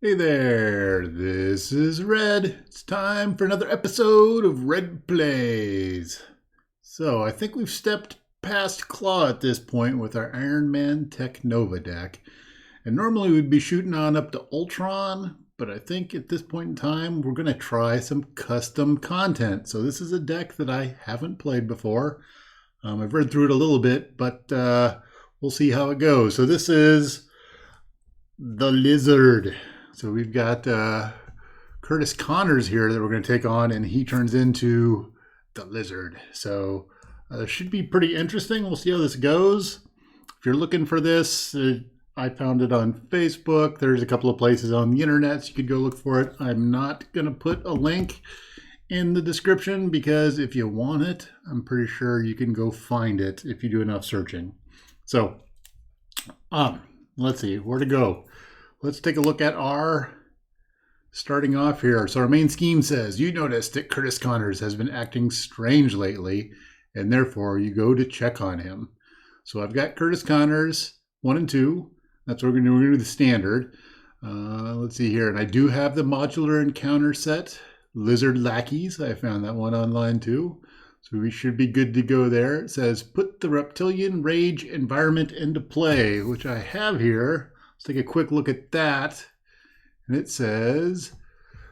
Hey there, this is Red. It's time for another episode of Red Plays. So, I think we've stepped past Claw at this point with our Iron Man Tech Nova deck. And normally we'd be shooting on up to Ultron, but I think at this point in time we're going to try some custom content. So, this is a deck that I haven't played before. I've read through it a little bit, but we'll see how it goes. So, this is the Lizard. So we've got Curtis Connors here that we're going to take on, and he turns into the Lizard. So should be pretty interesting. We'll see how this goes. If you're looking for this, I found it on Facebook. There's a couple of places on the internet, so you could go look for it. I'm not going to put a link in the description because if you want it, I'm pretty sure you can go find it if you do enough searching. So let's see where to go. Let's take a look at our starting off here. So our main scheme says, you notice that Curtis Connors has been acting strange lately, and therefore you go to check on him. So I've got Curtis Connors 1 and 2. That's what we're going to do. We're going to do the standard. Let's see here. And I do have the modular encounter set, Lizard Lackeys. I found that one online too. So we should be good to go there. It says, put the Reptilian Rage environment into play, which I have here. Let's take a quick look at that. And it says,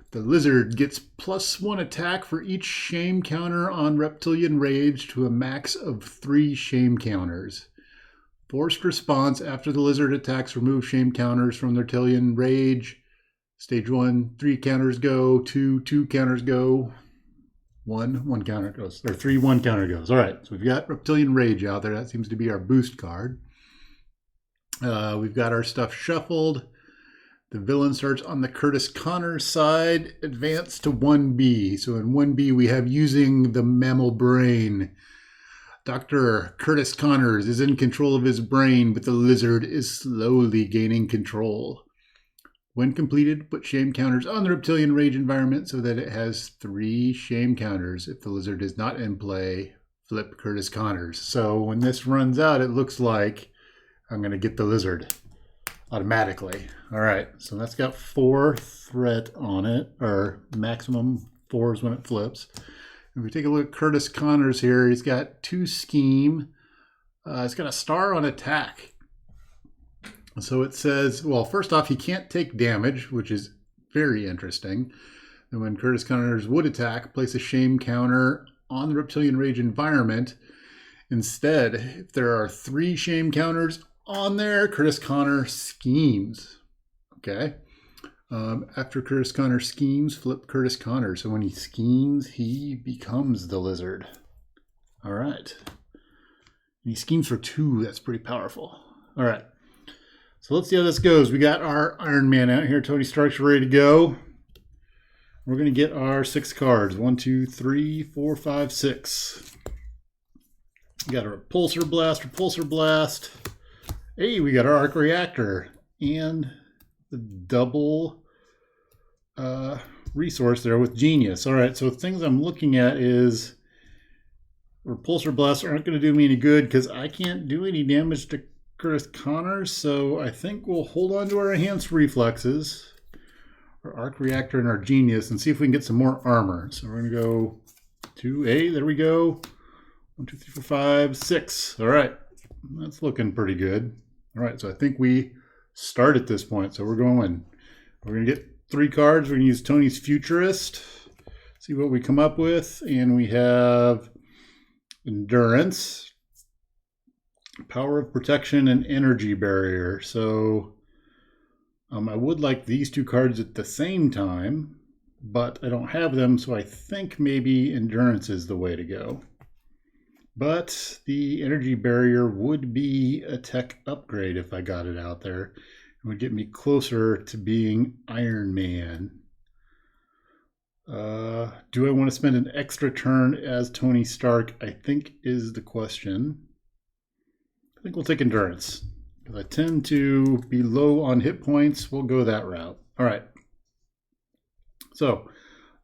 the Lizard gets +1 attack for each shame counter on Reptilian Rage to a max of 3 shame counters. Forced response after the Lizard attacks remove shame counters from the Reptilian Rage. Stage 1, 3 counters go. 2, 2 counters go. 1 counter goes. Or 3, 1 counter goes. All right, so we've got Reptilian Rage out there. That seems to be our boost card. We've got our stuff shuffled. The villain starts on the Curtis Connors side, advance to 1B. So in 1B, we have using the mammal brain. Dr. Curtis Connors is in control of his brain, but the Lizard is slowly gaining control. When completed, put shame counters on the Reptilian Rage environment so that it has 3 shame counters. If the Lizard is not in play, flip Curtis Connors. So when this runs out, it looks like I'm going to get the Lizard automatically. All right, so that's got 4 threat on it, or maximum 4s when it flips. If we take a look at Curtis Connors here, he's got 2 scheme. He's got a star on attack. So it says, well, first off, he can't take damage, which is very interesting. And when Curtis Connors would attack, place a shame counter on the Reptilian Rage environment. Instead, if there are 3 shame counters on there, Curtis Connors schemes. Okay. After Curtis Connors schemes, flip Curtis Connors. So when he schemes, he becomes the Lizard. All right. And he schemes for 2. That's pretty powerful. All right. So let's see how this goes. We got our Iron Man out here. Tony Stark's ready to go. We're going to get our 6 cards. 1, 2, 3, 4, 5, 6. We got our repulsor blast. Hey, we got our arc reactor and the double resource there with Genius. All right, so things I'm looking at is repulsor blasts aren't going to do me any good because I can't do any damage to Curtis Connors. So I think we'll hold on to our enhanced reflexes, our arc reactor and our Genius, and see if we can get some more armor. So we're going to go 2A. There we go. 1, 2, 3, 4, 5, 6. All right, that's looking pretty good. All right, so I think we start at this point. So we're going to get 3 cards. We're going to use Tony's Futurist, see what we come up with. And we have Endurance, Power of Protection, and Energy Barrier. So I would like these 2 cards at the same time, but I don't have them. So I think maybe Endurance is the way to go. But the Energy Barrier would be a tech upgrade if I got it out there. It would get me closer to being Iron Man. Do I want to spend an extra turn as Tony Stark? I think is the question. I think we'll take Endurance. Because I tend to be low on hit points. We'll go that route. All right. So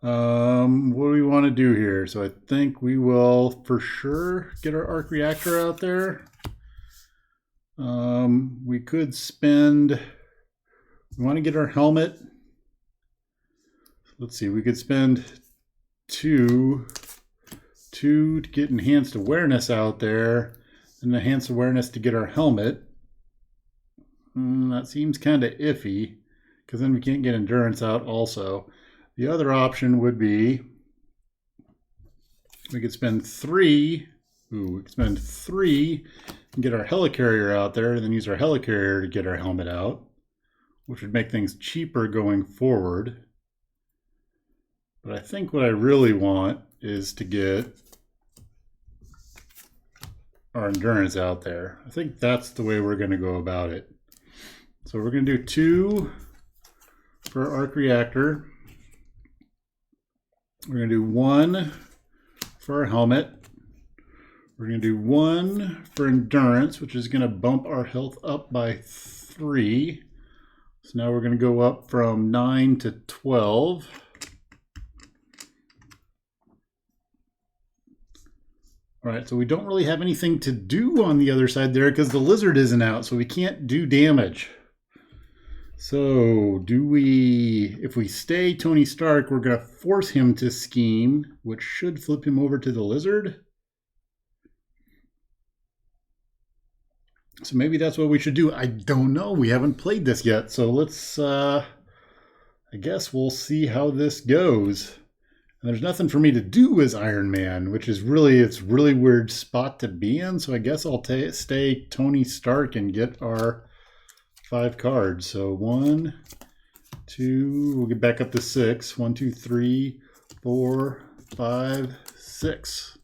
what do we want to do here? So I think we will for sure get our arc reactor out there. We could spend, we want to get our helmet let's see, we could spend two to get enhanced awareness out there, and enhanced awareness to get our helmet. That seems kind of iffy, because then we can't get endurance out also. The other option would be we could spend three. We could spend three and get our helicarrier out there, and then use our helicarrier to get our helmet out, which would make things cheaper going forward. But I think what I really want is to get our endurance out there. I think that's the way we're going to go about it. So we're going to do 2 for our arc reactor. We're going to do 1 for our helmet. We're going to do 1 for endurance, which is going to bump our health up by 3. So now we're going to go up from 9 to 12. All right, so we don't really have anything to do on the other side there because the lizard isn't out, so we can't do damage. So if we stay Tony Stark, we're going to force him to scheme, which should flip him over to the lizard. So maybe that's what we should do. I don't know. We haven't played this yet, so let's, I guess we'll see how this goes. And there's nothing for me to do as Iron Man, which is it's really weird spot to be in. So I guess I'll stay Tony Stark and get our 5 cards. So 1, 2, we'll get back up to 6. 1, 2, 3, 4, 5, 6.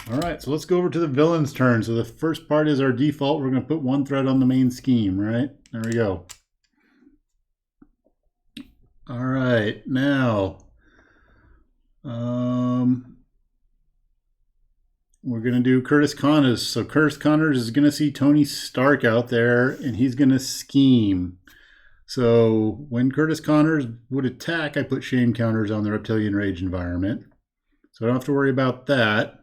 All right, so let's go over to the villain's turn. So the first part is our default. We're going to put 1 thread on the main scheme, right? There we go. All right, now we're going to do Curtis Connors. So Curtis Connors is going to see Tony Stark out there, and he's going to scheme. So when Curtis Connors would attack, I put shame counters on the Reptilian Rage environment. So I don't have to worry about that.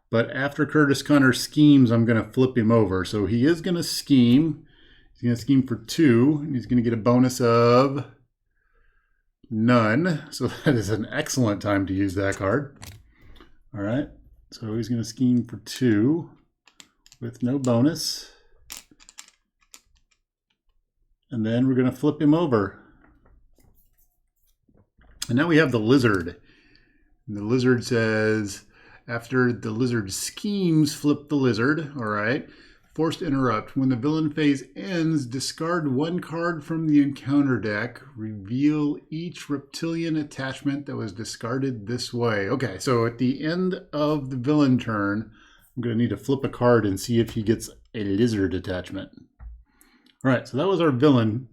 But after Curtis Connors schemes, I'm going to flip him over. So he is going to scheme. He's going to scheme for 2, and he's going to get a bonus of none. So that is an excellent time to use that card. All right. So he's going to scheme for 2 with no bonus. And then we're going to flip him over. And now we have the lizard. And the lizard says, after the lizard schemes, flip the lizard. All right. Forced interrupt. When the villain phase ends, discard 1 card from the encounter deck. Reveal each reptilian attachment that was discarded this way. Okay, so at the end of the villain turn, I'm going to need to flip a card and see if he gets a lizard attachment. All right, so that was our villain.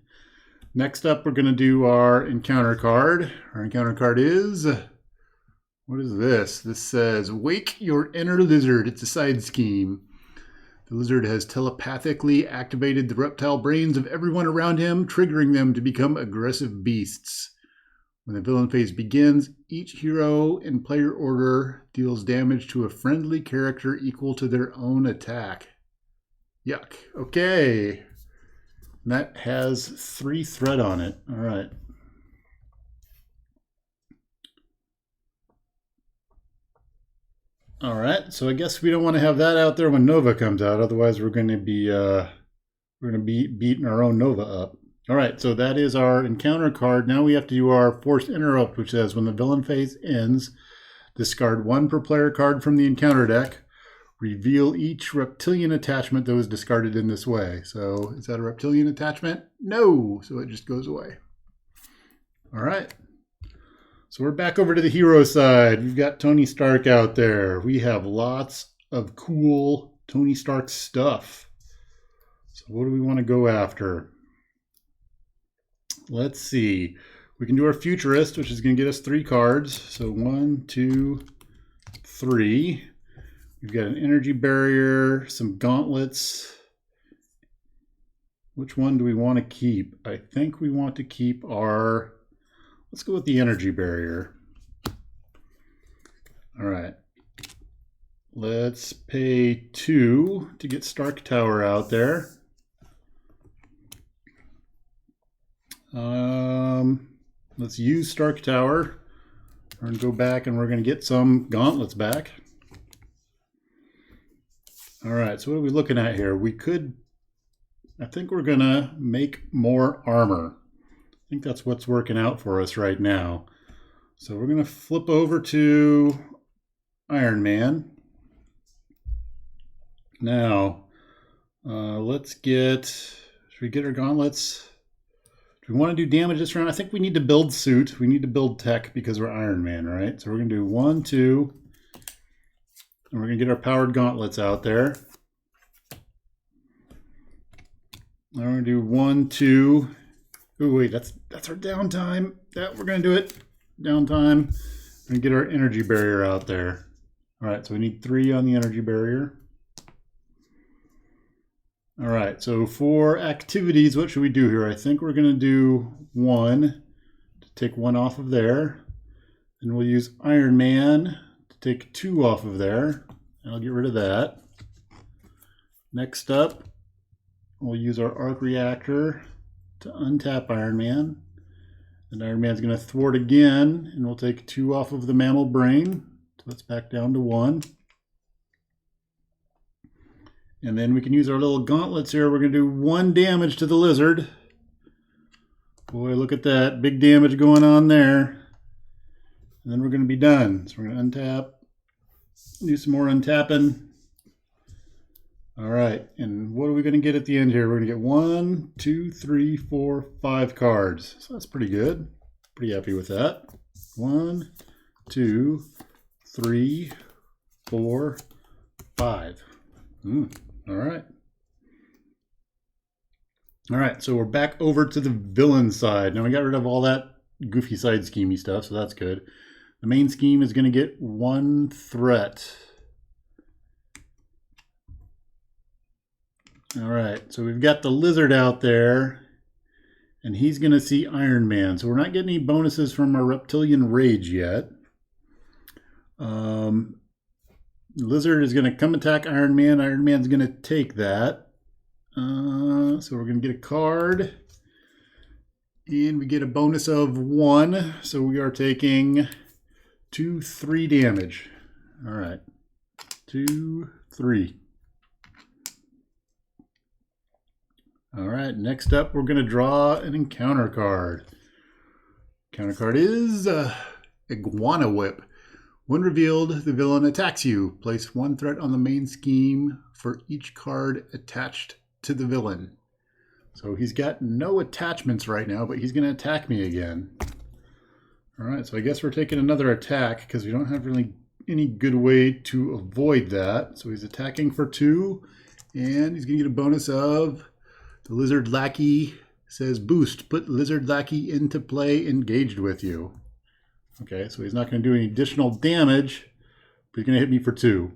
Next up, we're going to do our encounter card. Our encounter card is... what is this? This says, wake your inner lizard. It's a side scheme. The lizard has telepathically activated the reptile brains of everyone around him, triggering them to become aggressive beasts. When the villain phase begins, each hero in player order deals damage to a friendly character equal to their own attack. Yuck. Okay. And that has 3 thread on it. All right. All right, so I guess we don't want to have that out there when Nova comes out. Otherwise, we're going to be beating our own Nova up. All right, so that is our encounter card. Now we have to do our forced interrupt, which says when the villain phase ends, discard 1 per player card from the encounter deck. Reveal each reptilian attachment that was discarded in this way. So is that a reptilian attachment? No, so it just goes away. All right. So we're back over to the hero side. We've got Tony Stark out there. We have lots of cool Tony Stark stuff. So what do we want to go after? Let's see. We can do our Futurist, which is going to get us 3 cards. So 1, 2, 3. We've got an energy barrier, some gauntlets. Which one do we want to keep? I think we want to keep our... let's go with the energy barrier. All right. Let's pay 2 to get Stark Tower out there. Let's use Stark Tower. We're going to go back and we're going to get some gauntlets back. All right, so what are we looking at here? I think we're going to make more armor. I think that's what's working out for us right now. So we're going to flip over to Iron Man. Now, should we get our gauntlets? Do we want to do damage this round? I think we need to build suit. We need to build tech because we're Iron Man, right? So we're going to do 1, 2, and we're going to get our powered gauntlets out there. Now we're going to do 1, 2. Oh, wait, that's our downtime. We're going to do it. Downtime. And get our energy barrier out there. All right, so we need 3 on the energy barrier. All right, so for activities, what should we do here? I think we're going to do 1 to take 1 off of there. And we'll use Iron Man to take 2 off of there. I'll get rid of that. Next up, we'll use our arc reactor to untap Iron Man. And Iron Man's going to thwart again, and we'll take 2 off of the mammal brain. So that's back down to 1. And then we can use our little gauntlets here. We're going to do 1 damage to the lizard. Boy, look at that. Big damage going on there. And then we're going to be done. So we're going to untap. Do some more untapping. All right. And what are we going to get at the end here? We're going to get 1, 2, 3, 4, 5 cards. So that's pretty good. Pretty happy with that. 1, 2, 3, 4, 5. All right. All right, so we're back over to the villain side. Now we got rid of all that goofy side schemey stuff, so that's good. The main scheme is going to get 1 threat. All right, so we've got the lizard out there, and he's going to see Iron Man. So we're not getting any bonuses from our Reptilian Rage yet. Lizard is going to come attack Iron Man. Iron Man's going to take that. So we're going to get a card. And we get a bonus of 1. So we are taking 2, 3 damage. All right. 2, 3. All right. Next up, we're going to draw an encounter card. Counter card is Iguana Whip. When revealed, the villain attacks you. Place 1 threat on the main scheme for each card attached to the villain. So he's got no attachments right now, but he's going to attack me again. All right, so I guess we're taking another attack because we don't have really any good way to avoid that. So he's attacking for 2, and he's going to get a bonus of the Lizard Lackey says boost. Put Lizard Lackey into play engaged with you. Okay, so he's not going to do any additional damage, but he's going to hit me for 2.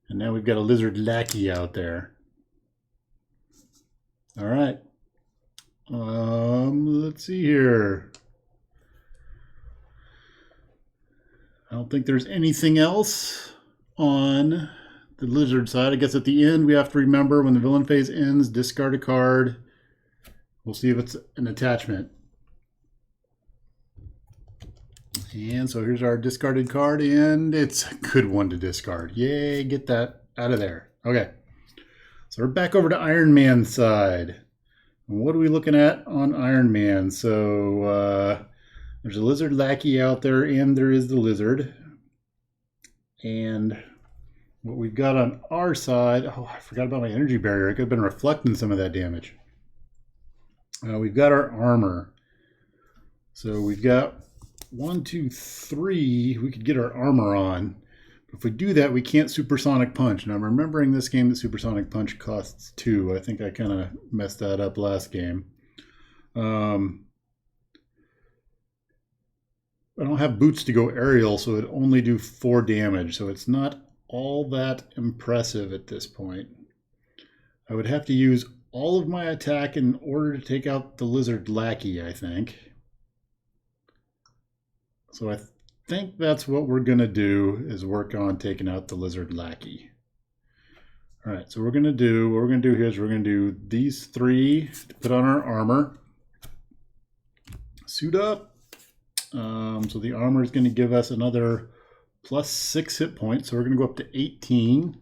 And now we've got a Lizard Lackey out there. All right. Let's see here. I don't think there's anything else on the lizard side. I guess at the end we have to remember when the villain phase ends, discard a card. We'll see if it's an attachment. And so here's our discarded card, and it's a good one to discard. Yay, get that out of there. Okay, so we're back over to Iron Man's side. And what are we looking at on Iron Man? So there's a Lizard Lackey out there, and there is the lizard. And what we've got on our side, oh, I forgot about my energy barrier. I could have been reflecting some of that damage. We've got our armor. So we've got 1, 2, 3, we could get our armor on. But if we do that, we can't supersonic punch. Now I'm remembering this game that supersonic punch costs 2. I think I kind of messed that up last game. I don't have boots to go aerial, so it'd only do 4 damage. So it's not all that impressive at this point. I would have to use all of my attack in order to take out the Lizard Lackey, I think. So I think that's what we're going to do, is work on taking out the Lizard Lackey. All right, so what we're going to do here is we're going to do these 3 to put on our armor. Suit up. So the armor is going to give us another +6 hit points. So we're going to go up to 18.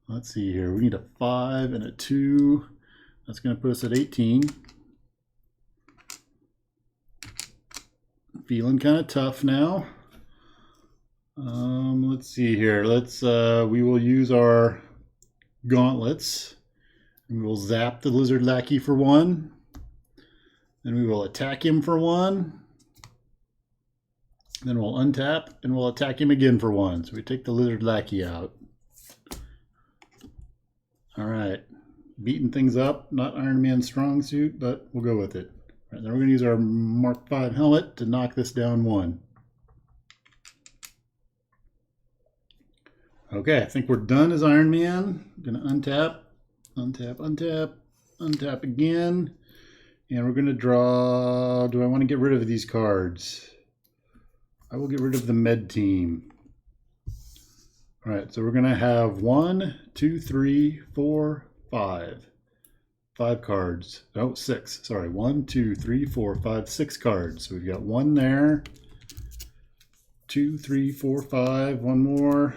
Let's see here. We need a 5 and a 2. That's going to put us at 18. Feeling kind of tough now. Let's see here. We will use our gauntlets. And we will zap the lizard lackey for 1. Then we will attack him for 1. Then we'll untap and we'll attack him again for 1. So we take the lizard lackey out. All right. Beating things up. Not Iron Man's strong suit, but we'll go with it. All right, then we're going to use our Mark V helmet to knock this down 1. Okay, I think we're done as Iron Man. I'm going to untap, untap, untap, untap again. And we're going to draw... Do I want to get rid of these cards? I will get rid of the med team. All right, so we're going to have 1, 2, 3, 4, 5. 5 cards. Oh, 6. Sorry, 1, 2, 3, 4, 5, 6 cards. So we've got 1 there. 2, 3, 4, 5. 1 more.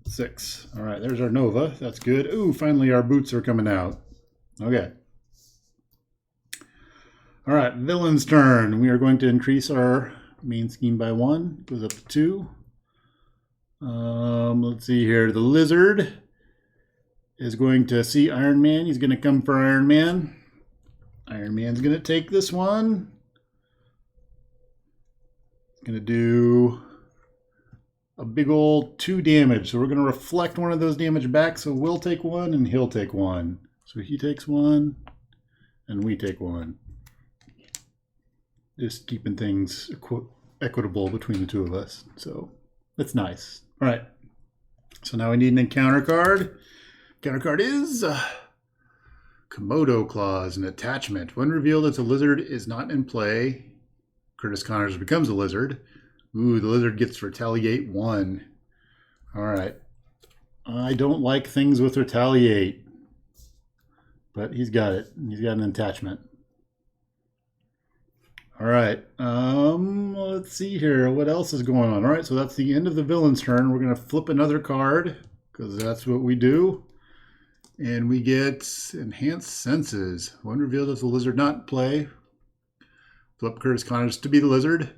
6. All right, there's our Nova. That's good. Ooh, finally our boots are coming out. Okay. All right, villain's turn. We are going to increase our main scheme by 1. Goes up to 2. Let's see here. The lizard is going to see Iron Man. He's going to come for Iron Man. Iron Man's going to take this one. He's going to do a big old 2 damage. So we're going to reflect one of those damage back. So we'll take 1 and he'll take 1. So he takes 1 and we take 1. Just keeping things equitable between the 2 of us. So that's nice. All right. So now we need an encounter card. Encounter card is Komodo Claws, an attachment. When revealed as a lizard is not in play, Curtis Connors becomes a lizard. Ooh, the lizard gets retaliate 1. All right. I don't like things with retaliate, but he's got it. He's got an attachment. All right. Let's see here. What else is going on? All right, so that's the end of the villain's turn. We're going to flip another card because that's what we do. And we get Enhanced Senses. When revealed as a lizard not in play, flip Curtis Connors to be the lizard.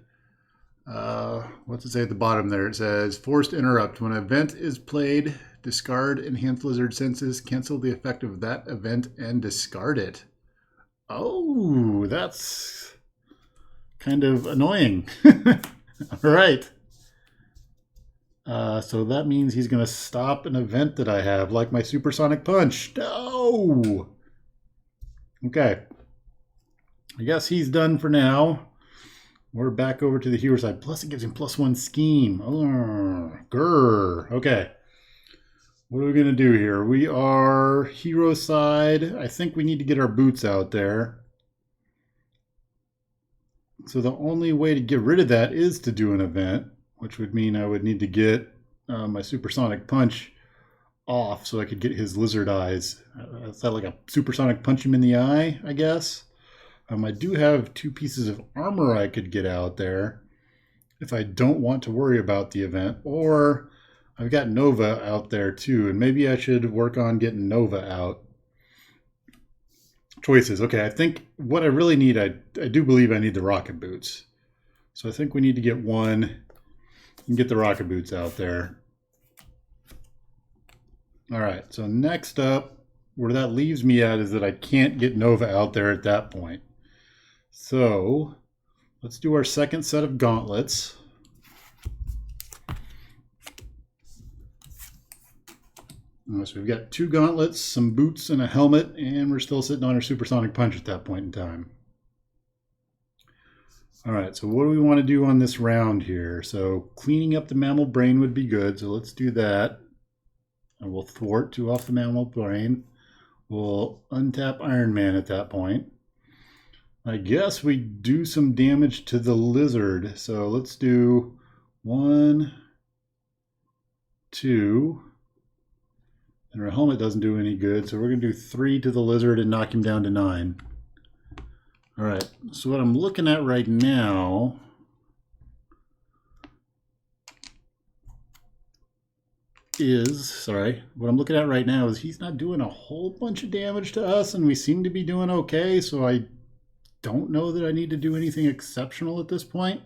What's it say at the bottom there? It says, Forced Interrupt. When an event is played, discard Enhanced Lizard Senses, cancel the effect of that event, and discard it. Oh, that's kind of annoying. All right. So that means he's going to stop an event that I have, like my Supersonic Punch. No! Okay. I guess he's done for now. We're back over to the hero side. Plus it gives him +1 scheme. Oh, grr. Okay. What are we going to do here? We are hero side. I think we need to get our boots out there. So the only way to get rid of that is to do an event, which would mean I would need to get my Supersonic Punch off so I could get his lizard eyes. Is that like a Supersonic Punch him in the eye, I guess? I do have 2 pieces of armor I could get out there if I don't want to worry about the event. Or I've got Nova out there too, and maybe I should work on getting Nova out. Choices. Okay, I think what I really need, I do believe I need the rocket boots. So I think we need to get 1 and get the rocket boots out there. All right, so next up, where that leaves me at is that I can't get Nova out there at that point. So let's do our second set of gauntlets. So we've got 2 gauntlets, some boots, and a helmet, and we're still sitting on our Supersonic Punch at that point in time. All right, so what do we want to do on this round here? So cleaning up the mammal brain would be good, so let's do that. And we'll thwart 2 off the mammal brain. We'll untap Iron Man at that point. I guess we do some damage to the lizard. So let's do 1, 2. And our helmet doesn't do any good, so we're going to do 3 to the lizard and knock him down to 9. All right, so what I'm looking at right now is, what I'm looking at right now is he's not doing a whole bunch of damage to us, and we seem to be doing okay, so I don't know that I need to do anything exceptional at this point.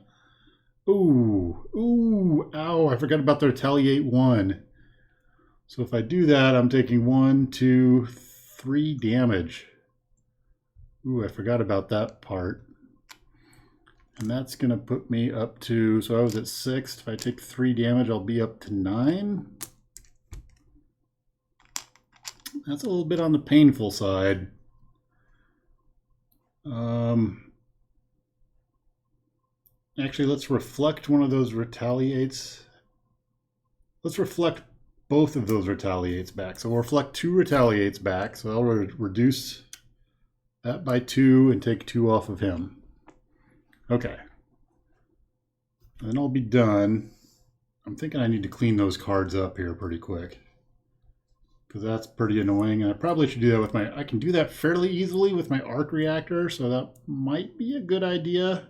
Ooh, ow, I forgot about the retaliate 1. So if I do that, I'm taking 1, 2, 3 damage. Ooh, I forgot about that part. And that's going to put me up to, so I was at 6. If I take 3 damage, I'll be up to 9. That's a little bit on the painful side. Actually, let's reflect one of those retaliates. Let's reflect both of those retaliates back. So we'll reflect 2 retaliates back. So I'll reduce that by 2 and take 2 off of him. Okay. And then I'll be done. I'm thinking I need to clean those cards up here pretty quick, because that's pretty annoying. And I probably should do that with I can do that fairly easily with my arc reactor, so that might be a good idea,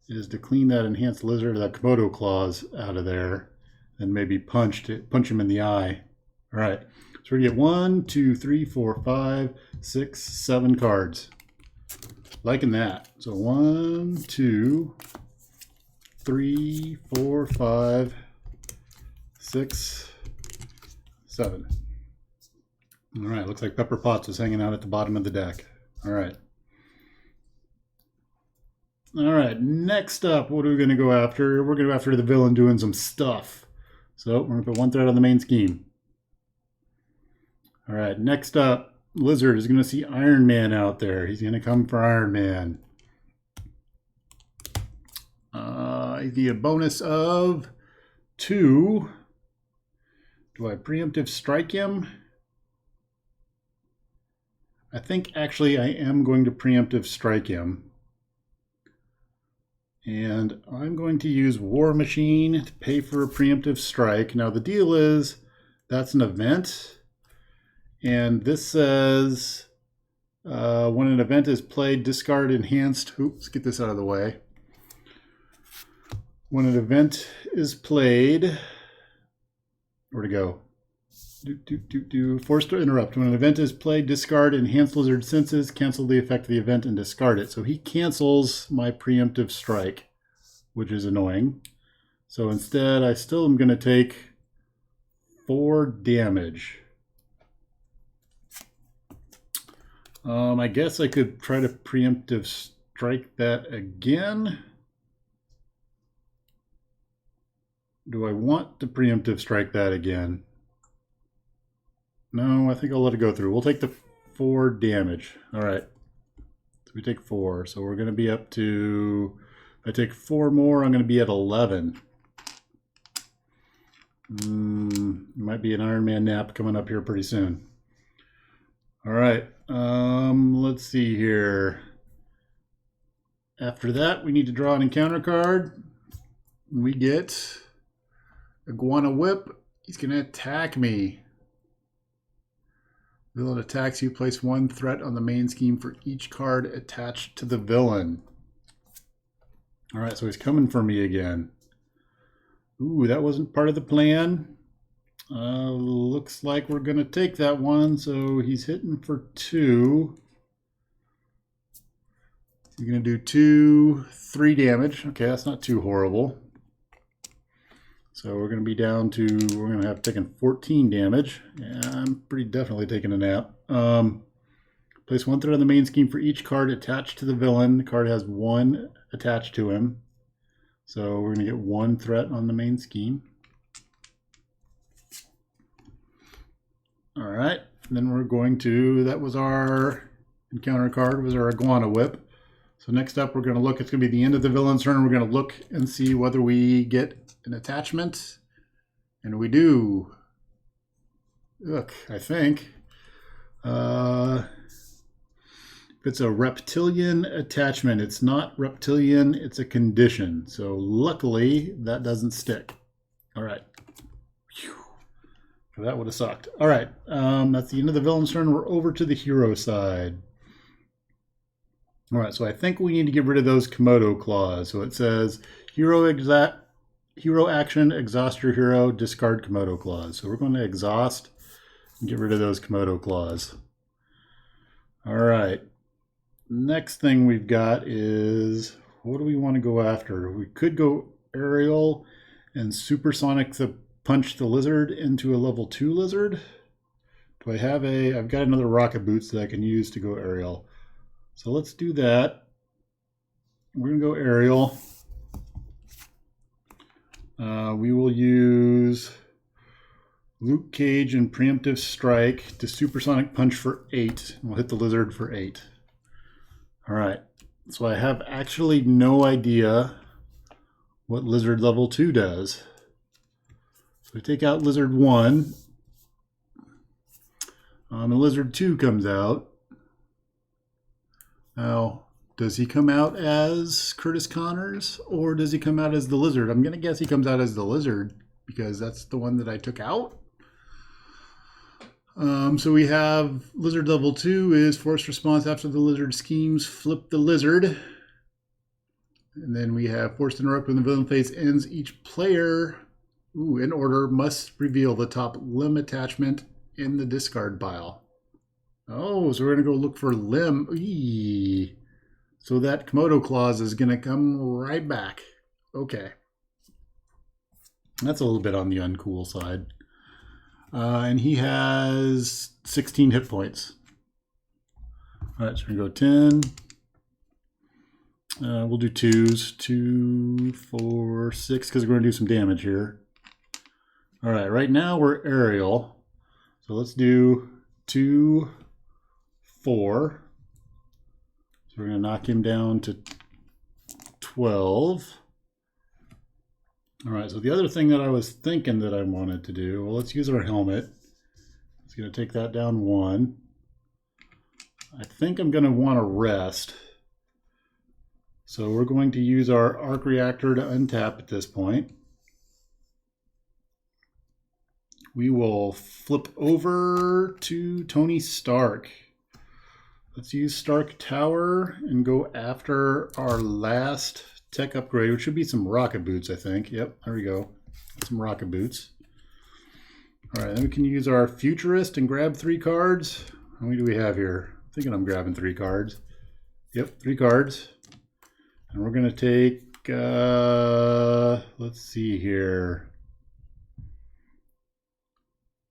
is to clean that enhanced lizard, that Komodo claws out of there, and maybe punch him in the eye. All right, so we're gonna get 1, 2, 3, 4, 5, 6, 7 cards. Liking that. So 1, 2, 3, 4, 5, 6, 7. All right, looks like Pepper Potts is hanging out at the bottom of the deck. All right. All right, next up, what are we going to go after? We're going to go after the villain doing some stuff. So we're going to put 1 threat on the main scheme. All right, next up, Lizard is going to see Iron Man out there. He's going to come for Iron Man. I get a bonus of 2. Do I preemptive strike him? I think actually I am going to preemptive strike him. And I'm going to use War Machine to pay for a preemptive strike. Now the deal is, that's an event. And this says, when an event is played, discard enhanced. Oops, get this out of the way. When an event is played, where'd it go? Forced to interrupt. When an event is played, discard enhanced lizard senses, cancel the effect of the event, and discard it. So he cancels my preemptive strike, which is annoying. So instead, I still am going to take 4 damage. I guess I could try to preemptive strike that again. Do I want to preemptive strike that again? No, I think I'll let it go through. We'll take the 4 damage. All right. So we take 4. So we're going to be up to, if I take 4 more, I'm going to be at 11. Might be an Iron Man nap coming up here pretty soon. All right. Let's see here. After that, we need to draw an encounter card. We get Iguana Whip. He's going to attack me. Villain attacks you. Place 1 threat on the main scheme for each card attached to the villain. All right, so he's coming for me again. Ooh, that wasn't part of the plan. Looks like we're going to take that one. So he's hitting for 2. He's going to do 3 damage. Okay, that's not too horrible. So we're going to be down to, we're going to have taken 14 damage. Yeah, I'm pretty definitely taking a nap. Place 1 threat on the main scheme for each card attached to the villain. The card has 1 attached to him. So we're going to get 1 threat on the main scheme. All right, and then we're going to, that was our encounter card, was our Iguana Whip. So next up, we're going to look, it's going to be the end of the villain's turn. We're going to look and see whether we get an attachment. And we do. Look, I think. If it's a reptilian attachment, it's not reptilian, it's a condition. So luckily, that doesn't stick. All right. Whew. That would have sucked. All right, that's the end of the villain's turn. We're over to the hero side. All right, so I think we need to get rid of those Komodo claws. So it says hero action, exhaust your hero, discard Komodo claws. So we're going to exhaust and get rid of those Komodo claws. All right. Next thing we've got is, what do we want to go after? We could go aerial and supersonic punch the lizard into a level 2 lizard. Do I have I've got another rocket boots that I can use to go aerial. So let's do that. We're going to go aerial. We will use Luke Cage and Preemptive Strike to supersonic punch for 8. We'll hit the lizard for 8. All right. So I have actually no idea what lizard level 2 does. So we take out lizard 1. And lizard 2 comes out. Now, does he come out as Curtis Connors or does he come out as the lizard? I'm going to guess he comes out as the lizard because that's the one that I took out. So we have lizard level 2 is forced response after the lizard schemes, flip the lizard. And then we have forced interrupt when the villain phase ends. Each player, in order, must reveal the top limb attachment in the discard pile. Oh, so we're going to go look for limb. Eee. So that Komodo claws is going to come right back. Okay. That's a little bit on the uncool side. And he has 16 hit points. All right, so we're going to go 10. We'll do 2s. 2, 4, 6, because we're going to do some damage here. All right, right now we're aerial. So let's do 2, 4. So we're going to knock him down to 12. All right, so the other thing that I was thinking that I wanted to do, well, let's use our helmet. It's going to take that down 1. I think I'm going to want to rest. So we're going to use our arc reactor to untap at this point. We will flip over to Tony Stark. Let's use Stark Tower and go after our last tech upgrade, which should be some rocket boots, I think. Yep, there we go. Some rocket boots. All right, then we can use our futurist and grab 3 cards. How many do we have here? I'm thinking I'm grabbing 3 cards. Yep, 3 cards. And we're going to take, let's see here.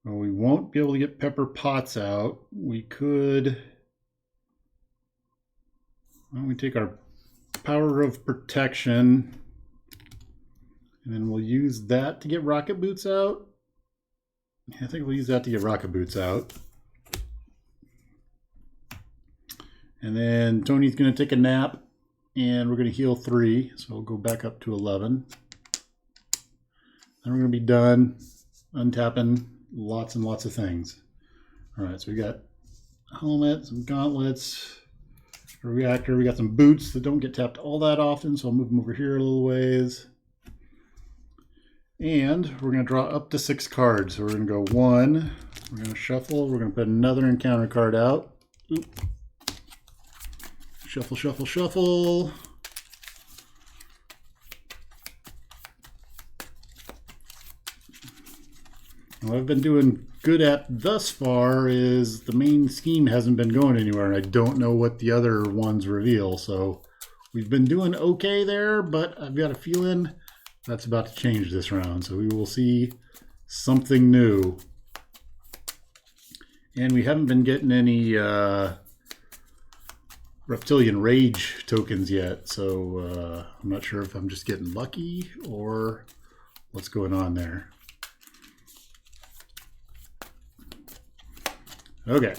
Well, we won't be able to get Pepper Potts out. We could, why don't we take our Power of Protection, and then we'll use that to get rocket boots out. I think we'll use that to get rocket boots out. And then Tony's going to take a nap, and we're going to heal 3, so we'll go back up to 11. Then we're going to be done untapping lots and lots of things. All right, so we got a helmet, some gauntlets, a reactor. We got some boots that don't get tapped all that often, so I'll move them over here a little ways. And we're going to draw up to 6 cards. So we're going to go 1, we're going to shuffle, we're going to put another encounter card out. Oop. Shuffle, shuffle, shuffle. What I've been doing good at thus far is the main scheme hasn't been going anywhere, and I don't know what the other ones reveal. So we've been doing okay there, but I've got a feeling that's about to change this round. So we will see something new. And we haven't been getting any Reptilian Rage tokens yet, so I'm not sure if I'm just getting lucky or what's going on there. Okay.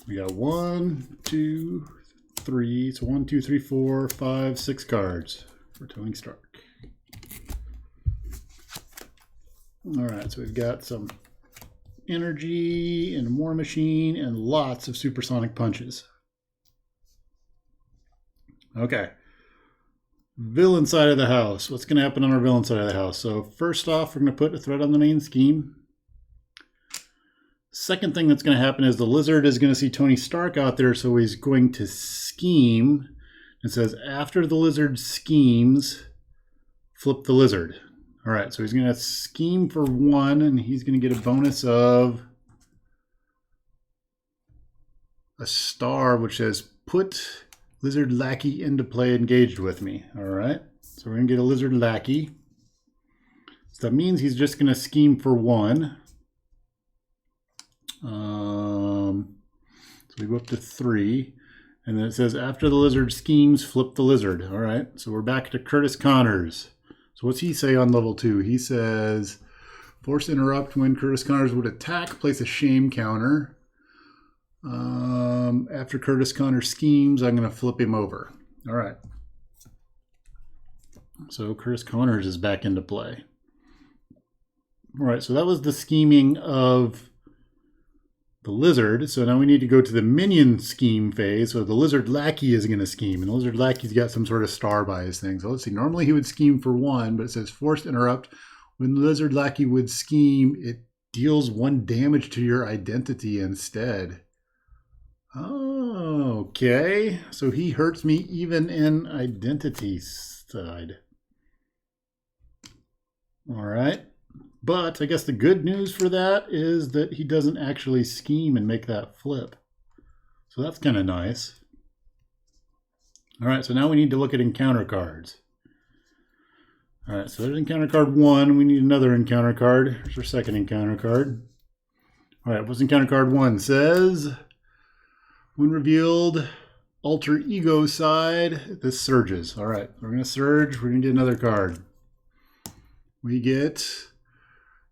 We got 1, 2, 3. So 1, 2, 3, 4, 5, 6 cards for Tony Stark. All right, so we've got some energy and a War Machine and lots of supersonic punches. Okay. Villain side of the house. What's going to happen on our villain side of the house? So first off, we're going to put a threat on the main scheme. Second thing that's going to happen is the lizard is going to see Tony Stark out there, so he's going to scheme. It says after the lizard schemes, flip the lizard. All right, so he's going to scheme for 1, and he's going to get a bonus of a star, which says put lizard lackey into play engaged with me. All right, so we're going to get a lizard lackey. So that means he's just going to scheme for 1. So we go up to 3, and then it says after the lizard schemes, flip the lizard. All right, so we're back to Curtis Connors. So what's he say on level 2? He says force interrupt when Curtis Connors would attack, place a shame counter. After Curtis Connors schemes, I'm going to flip him over. All right, so Curtis Connors is back into play. All right, so that was the scheming of the lizard. So now we need to go to the minion scheme phase. So the lizard lackey is going to scheme, and the lizard lackey's got some sort of star by his thing. So let's see, normally he would scheme for 1, but it says forced interrupt. When the lizard lackey would scheme, it deals 1 damage to your identity instead. Oh, okay. So he hurts me even in identity side. All right. But I guess the good news for that is that he doesn't actually scheme and make that flip. So that's kind of nice. All right, so now we need to look at encounter cards. All right, so there's encounter card 1. We need another encounter card. Here's our second encounter card. All right, what's encounter card 1? Says, when revealed, alter ego side, this surges. All right, we're going to surge. We're going to get another card. We get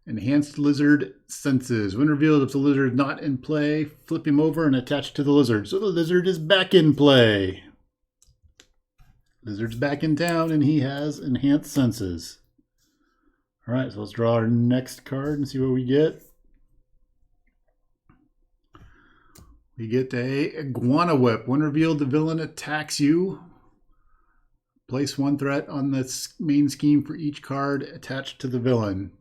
enhanced lizard senses. When revealed, if the lizard is not in play, flip him over and attach to the lizard. So the lizard is back in play. Lizard's back in town and he has enhanced senses. All right, so let's draw our next card and see what we get. We get a iguana whip. When revealed, the villain attacks you. Place 1 threat on the main scheme for each card attached to the villain.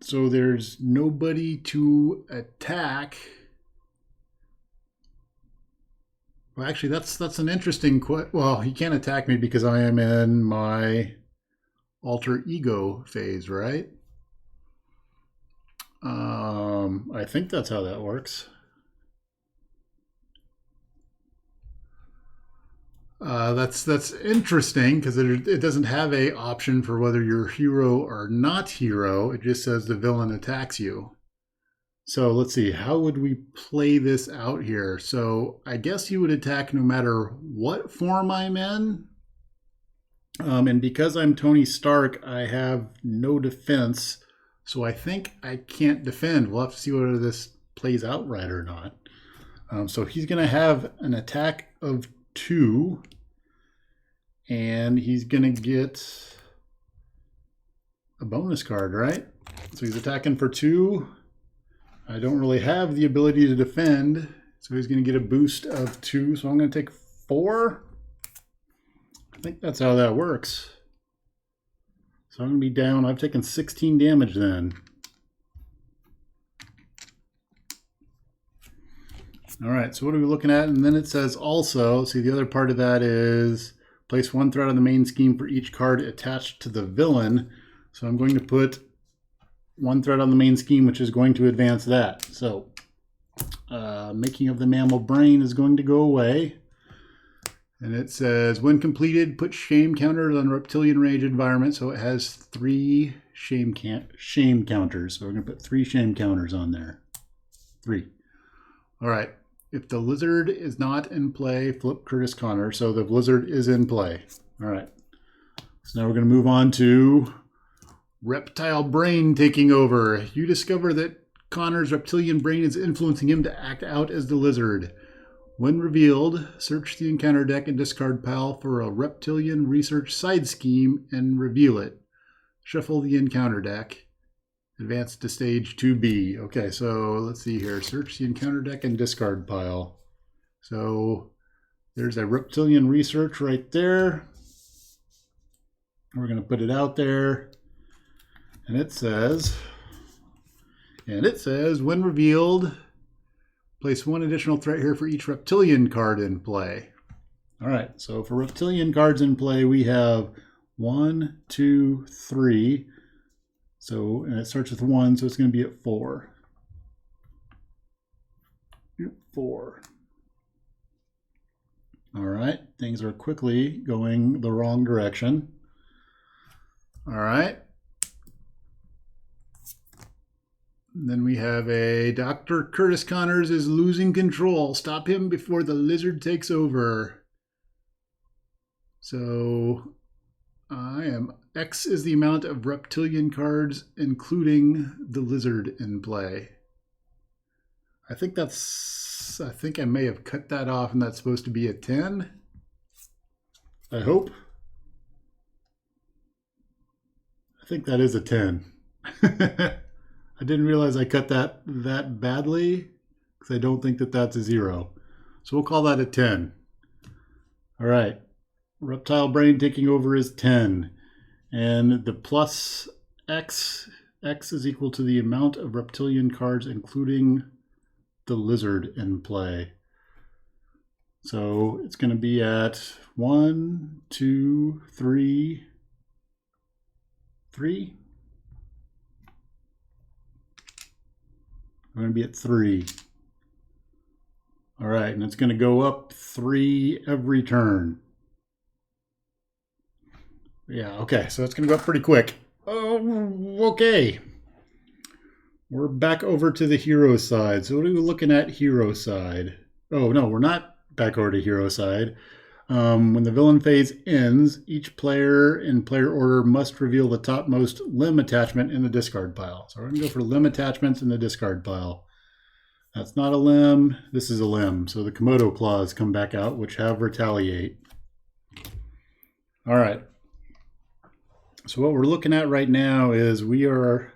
So there's nobody to attack. Well, actually, that's an interesting question. Well, he can't attack me because I am in my alter ego phase, right? I think that's how that works. That's interesting because it doesn't have a option for whether you're hero or not hero. It just says the villain attacks you. So let's see, how would we play this out here? So I guess you would attack no matter what form I'm in. And because I'm Tony Stark, I have no defense. So I think I can't defend. We'll have to see whether this plays out right or not. So he's going to have an attack of 2. And he's going to get a bonus card, right? So he's attacking for 2. I don't really have the ability to defend. So he's going to get a boost of 2. So I'm going to take 4. I think that's how that works. So I'm going to be down. I've taken 16 damage then. All right, so what are we looking at? And then it says also, see the other part of that is place 1 threat on the main scheme for each card attached to the villain. So I'm going to put 1 threat on the main scheme, which is going to advance that. So making of the mammal brain is going to go away. And it says, when completed, put shame counters on Reptilian Rage environment. So it has 3 shame counters. So we're going to put 3 shame counters on there. 3. All right. If the lizard is not in play, flip Curtis Connor. So the lizard is in play. All right. So now we're going to move on to reptile brain taking over. You discover that Connor's reptilian brain is influencing him to act out as the lizard. When revealed, search the encounter deck and discard pile for a reptilian research side scheme and reveal it. Shuffle the encounter deck. Advance to stage 2B. Okay, so let's see here. Search the encounter deck and discard pile. So There's a reptilian research right there. We're going to put it out there. And it says, when revealed, place one additional threat here for each reptilian card in play. All right, so for reptilian cards in play, we have 1, 2, 3. So, and it starts with 1, so it's going to be at 4. 4. All right, things are quickly going the wrong direction. All right. And then we have a Dr. Curtis Connors is losing control. Stop him before the lizard takes over. So X is the amount of reptilian cards, including the lizard in play. I think I may have cut that off, and that's supposed to be a 10. I hope. I think that is a 10. I didn't realize I cut that badly, because I don't think that that's a 0. So we'll call that a 10. All right. Reptile brain taking over is 10. And the plus X is equal to the amount of reptilian cards, including the lizard in play. So it's going to be at 1, 2, 3. I'm going to be at 3. All right, and it's going to go up 3 every turn. Yeah, okay, so it's going to go up pretty quick. Oh, okay. We're back over to the hero side. So what are we looking at hero side? Oh, no, we're not back over to hero side. When the villain phase ends, each player in player order must reveal the topmost limb attachment in the discard pile. So we're going to go for limb attachments in the discard pile. That's not a limb. This is a limb. So the Komodo claws come back out, which have retaliate. All right. So what we're looking at right now is we are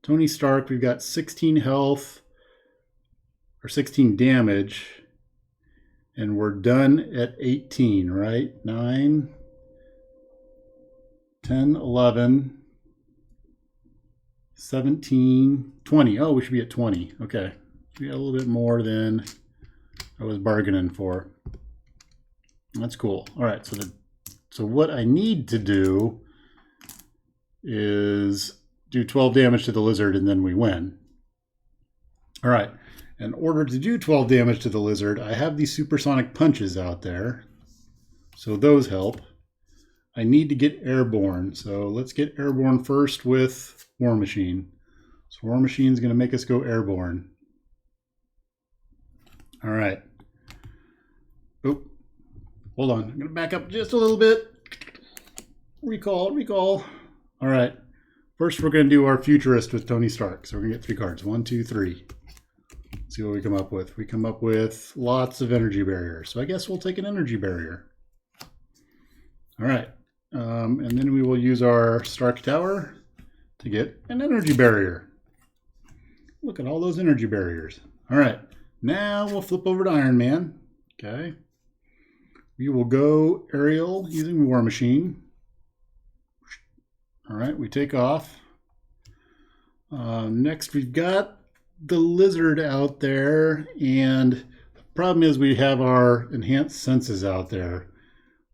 Tony Stark. We've got 16 health or 16 damage. And we're done at 18, right? 9, 10, 11, 17, 20. Oh, we should be at 20. Okay. We got a little bit more than I was bargaining for. That's cool. All right. So what I need to do is do 12 damage to the lizard, and then we win. All right. In order to do 12 damage to the lizard, I have these supersonic punches out there. So those help. I need to get airborne. So let's get airborne first with War Machine. So War Machine is going to make us go airborne. All right. Oh, hold on. I'm going to back up just a little bit. Recall. All right. First, we're going to do our futurist with Tony Stark. So we're going to get 3 cards. 1, 2, 3. Let's see what we come up with. We come up with lots of energy barriers. So I guess we'll take an energy barrier. All right. And then we will use our Stark Tower to get an energy barrier. Look at all those energy barriers. All right. Now we'll flip over to Iron Man. Okay. We will go aerial using War Machine. All right. We take off. Next, we've got the lizard out there, and the problem is we have our enhanced senses out there,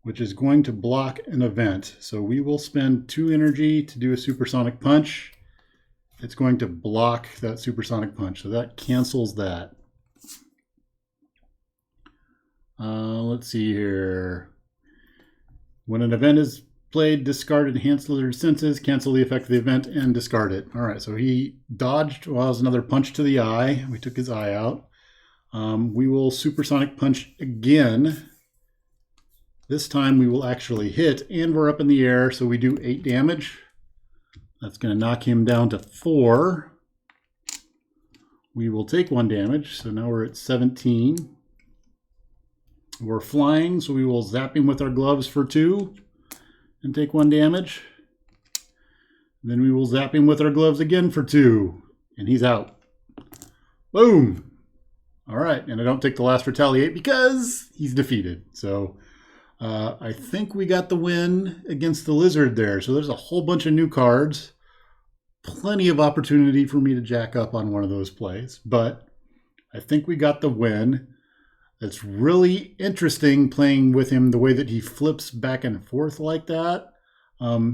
which is going to block an event. So we will spend 2 energy to do a supersonic punch. It's going to block that supersonic punch, so that cancels that. Let's see here. When an event is played, discard enhanced lizard senses, cancel the effect of the event, and discard it. All right, so he dodged. Well, that was another punch to the eye. We took his eye out. We will supersonic punch again. This time we will actually hit, and we're up in the air, so we do 8 damage. That's going to knock him down to 4. We will take 1 damage, so now we're at 17. We're flying, so we will zap him with our gloves for 2. And take 1 damage. Then we will zap him with our gloves again for 2. And he's out. Boom. All All right, and I don't take the last retaliate because he's defeated. So I think we got the win against the lizard there. So there's a whole bunch of new cards. Plenty of opportunity for me to jack up on one of those plays. But I think we got the win. It's really interesting playing with him the way that he flips back and forth like that.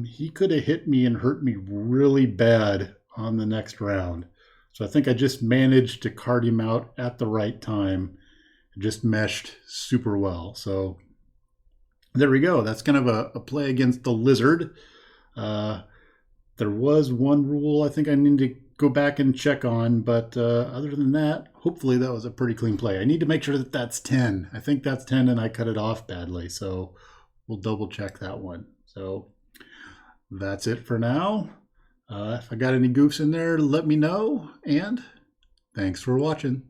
He could have hit me and hurt me really bad on the next round. So I think I just managed to card him out at the right time. It just meshed super well. So there we go. That's kind of a play against the lizard. There was one rule I think I need to go back and check on, but other than that, hopefully that was a pretty clean play. I need to make sure that that's 10. I think that's 10 and I cut it off badly, so we'll double check that one. So that's it for now. If I got any goofs in there, let me know, and thanks for watching.